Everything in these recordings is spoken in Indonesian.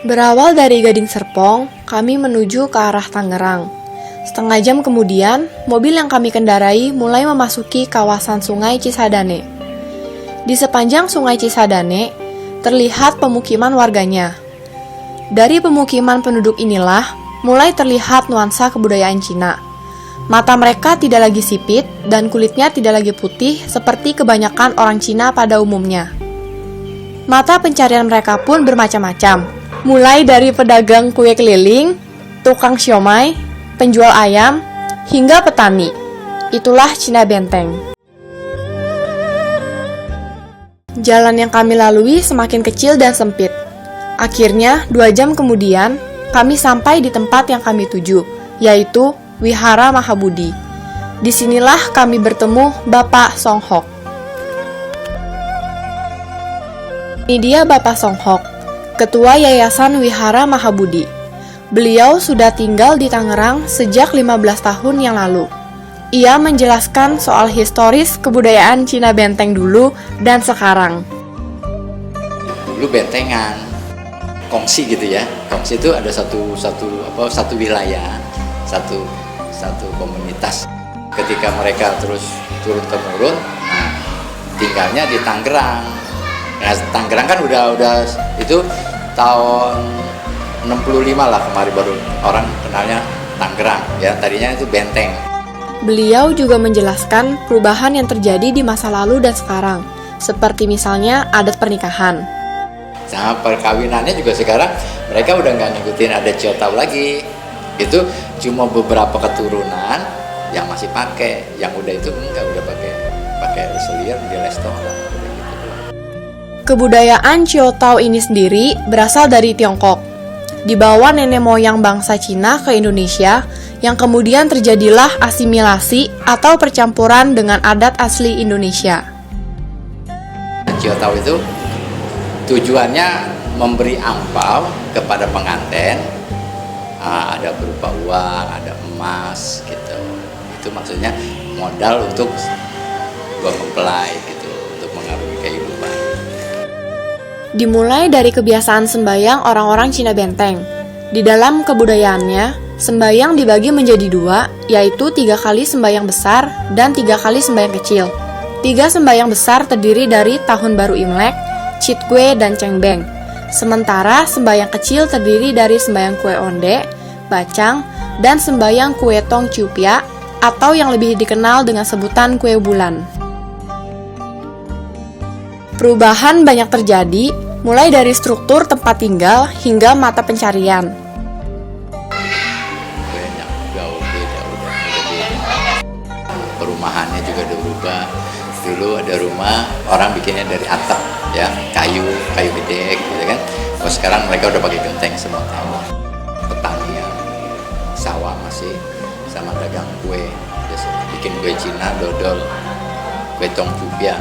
Berawal dari Gading Serpong, kami menuju ke arah Tangerang. Setengah jam kemudian, mobil yang kami kendarai mulai memasuki kawasan Sungai Cisadane. Di sepanjang Sungai Cisadane, terlihat pemukiman warganya. Dari pemukiman penduduk inilah, mulai terlihat nuansa kebudayaan Cina. Mata mereka tidak lagi sipit, dan kulitnya tidak lagi putih seperti kebanyakan orang Cina pada umumnya. Mata pencarian mereka pun bermacam-macam. Mulai dari pedagang kue keliling, tukang siomay, penjual ayam, hingga petani. Itulah Cina Benteng. Jalan yang kami lalui semakin kecil dan sempit. Akhirnya, 2 jam kemudian, kami sampai di tempat yang kami tuju, yaitu Wihara Mahabudi. Disinilah kami bertemu Bapak Songhok. Ini dia Bapak Songhok, Ketua Yayasan Wihara Mahabudi. Beliau sudah tinggal di Tangerang sejak 15 tahun yang lalu. Ia menjelaskan soal historis kebudayaan Cina Benteng dulu dan sekarang. Dulu bentengan, kongsi gitu ya. Kongsi itu ada satu wilayah, satu komunitas. Ketika mereka terus turun temurun, tinggalnya di Tangerang. Nah, Tangerang kan udah itu tahun 65 lah kemarin baru orang kenalnya Tangerang ya, tadinya itu Benteng. Beliau juga menjelaskan perubahan yang terjadi di masa lalu dan sekarang, seperti misalnya adat pernikahan. Sama perkawinannya juga sekarang mereka udah nggak ngikutin adat Ciotau lagi. Itu cuma beberapa keturunan yang masih pakai, yang udah itu enggak, udah pakai selir di restoran. Kebudayaan Ciotau ini sendiri berasal dari Tiongkok. Dibawa nenek moyang bangsa Cina ke Indonesia, yang kemudian terjadilah asimilasi atau percampuran dengan adat asli Indonesia. Ciotau itu tujuannya memberi angpau kepada pengantin, ada berupa uang, ada emas gitu. Itu maksudnya modal untuk buat mempelai gitu, untuk mengarungi kehidupan. Dimulai dari kebiasaan sembahyang orang-orang Cina Benteng. Di dalam kebudayaannya, sembahyang dibagi menjadi 2, yaitu 3 kali sembahyang besar dan 3 kali sembahyang kecil. 3 sembahyang besar terdiri dari Tahun Baru Imlek, Cit Kue, dan Cengbeng. Sementara sembahyang kecil terdiri dari sembahyang kue onde, bacang, dan sembahyang kue tong ciupia, atau yang lebih dikenal dengan sebutan kue bulan. Perubahan banyak terjadi, mulai dari struktur tempat tinggal hingga mata pencarian. Banyak jauh beda, udah beda. Perumahannya juga udah berubah. Dulu ada rumah orang bikinnya dari atap, ya, kayu gede, gitu kan. Kalau sekarang mereka udah pakai genteng semua. Pertanian, sawah masih, sama dagang kue, bikin kue Cina, dodol, kue tong ciupia.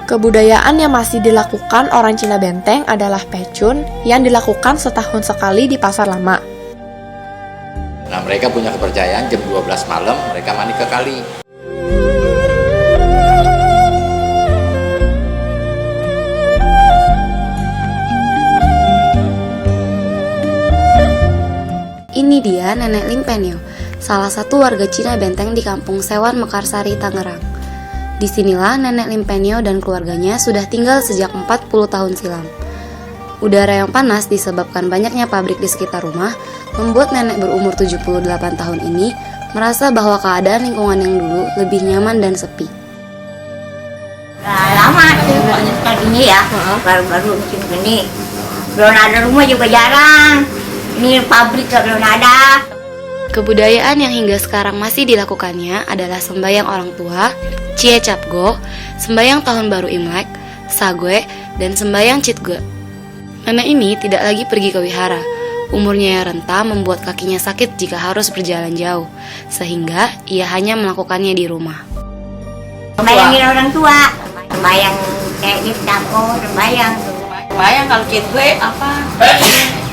Kebudayaan yang masih dilakukan orang Cina Benteng adalah pecun yang dilakukan setahun sekali di Pasar Lama. Nah, mereka punya kepercayaan jam 12 malam mereka mandi ke kali. Ini dia Nenek Limpenyo, salah satu warga Cina Benteng di Kampung Sewan, Mekarsari, Tangerang. Disinilah Nenek Limpenyo dan keluarganya sudah tinggal sejak 40 tahun silam. Udara yang panas disebabkan banyaknya pabrik di sekitar rumah membuat nenek berumur 78 tahun ini merasa bahwa keadaan lingkungan yang dulu lebih nyaman dan sepi. Lama sih kayak gini ya, baru-baru musim gini. Belum ada rumah juga jarang. Ini pabrik belum ada. Kebudayaan yang hingga sekarang masih dilakukannya adalah sembahyang orang tua, Cie Capgo, sembahyang Tahun Baru Imlek, Sagwe, dan sembahyang Citgue. Nenek ini tidak lagi pergi ke wihara. Umurnya yang renta membuat kakinya sakit jika harus berjalan jauh, sehingga ia hanya melakukannya di rumah. Sembayangin orang tua, sembayang kayak gitu, sembayang. Sembayang kalau Citgue apa?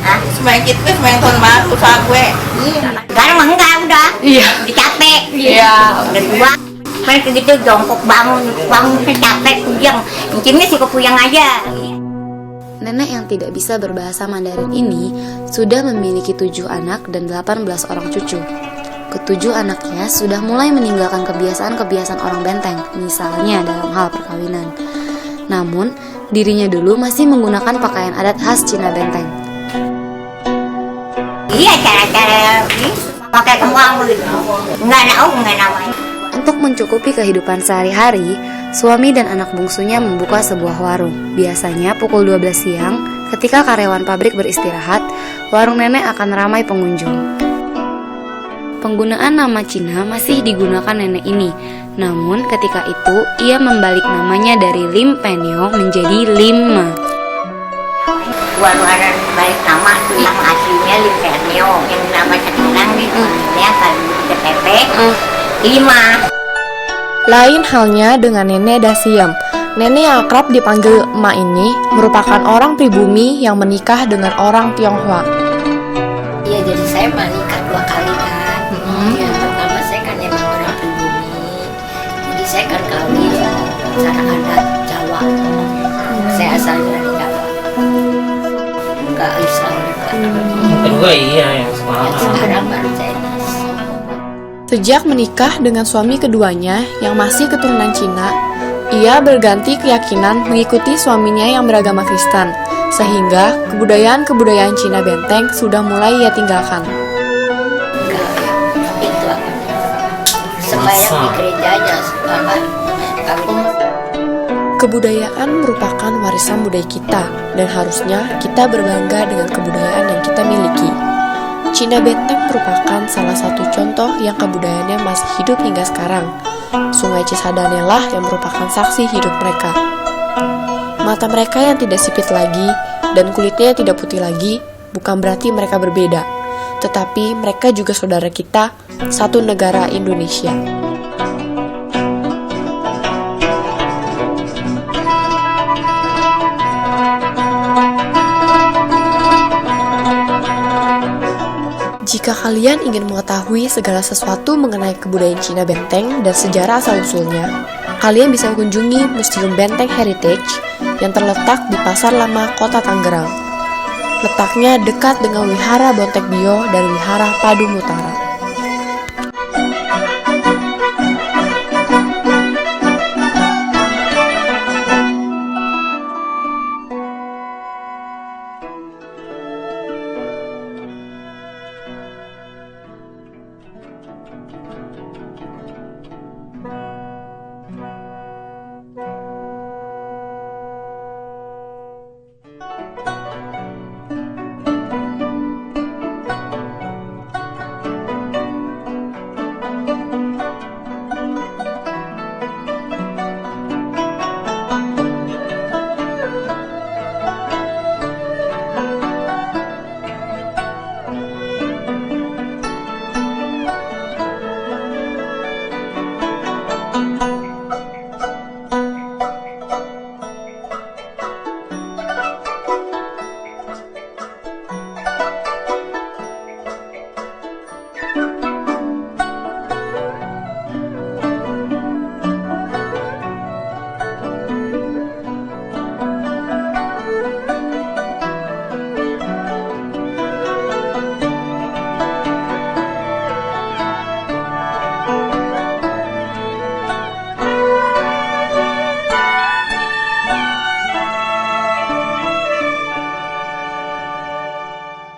Hah? Sembayang Citgue, sembayang Tahun Baru, Sagwe. Sekarang mah enggak, udah. Iya. Udah capek. Iya. Udah tua. Mereka gitu jongkok bangun capek, puyeng. Incimnya sih kepuyeng aja. nenek yang tidak bisa berbahasa Mandarin ini sudah memiliki 7 anak dan 18 orang cucu. Ketujuh anaknya sudah mulai meninggalkan kebiasaan-kebiasaan orang Benteng, misalnya dalam hal perkawinan. Namun, dirinya dulu masih menggunakan pakaian adat khas Cina Benteng. Iya, cara-cara pakai kembang begitu. Nggak namanya. Untuk mencukupi kehidupan sehari-hari, suami dan anak bungsunya membuka sebuah warung. Biasanya pukul 12 siang, ketika karyawan pabrik beristirahat, warung nenek akan ramai pengunjung. Penggunaan nama Cina masih digunakan nenek ini, namun ketika itu ia membalik namanya dari Lim Penyo menjadi Lim Ma. Baru ada balik nama tuh, nama aslinya Lim Penyo, yang nama sekarang itu ya kalau di KTP 5. Lain halnya dengan Nenek Dasiem. Nenek yang akrab dipanggil emak ini merupakan orang pribumi yang menikah dengan orang Tionghoa. Iya, jadi saya menikah 2 kali kan. Yang pertama saya kan emang orang pribumi, jadi saya kan kawin secara adat Jawa. Saya asalnya dari Jawa, enggak Islam juga. Kedua iya yang Yang sekarang. sekarang baru saya Islam. Sejak menikah dengan suami keduanya yang masih keturunan Cina, ia berganti keyakinan mengikuti suaminya yang beragama Kristen, sehingga kebudayaan-kebudayaan Cina Benteng sudah mulai ia tinggalkan. Enggak, itu apa? Sembahyang di gerejanya setelah kawin. Kebudayaan merupakan warisan budaya kita, dan harusnya kita berbangga dengan kebudayaan yang kita miliki. Cina Benteng merupakan salah satu contoh yang kebudayaannya masih hidup hingga sekarang. Sungai Cisadane lah yang merupakan saksi hidup mereka. Mata mereka yang tidak sipit lagi dan kulitnya yang tidak putih lagi bukan berarti mereka berbeda, tetapi mereka juga saudara kita, satu negara Indonesia. Jika kalian ingin mengetahui segala sesuatu mengenai kebudayaan Cina Benteng dan sejarah asal-usulnya, kalian bisa kunjungi Museum Benteng Heritage yang terletak di Pasar Lama, Kota Tangerang. Letaknya dekat dengan Wihara Bontek Bio dan Wihara Padum Utara.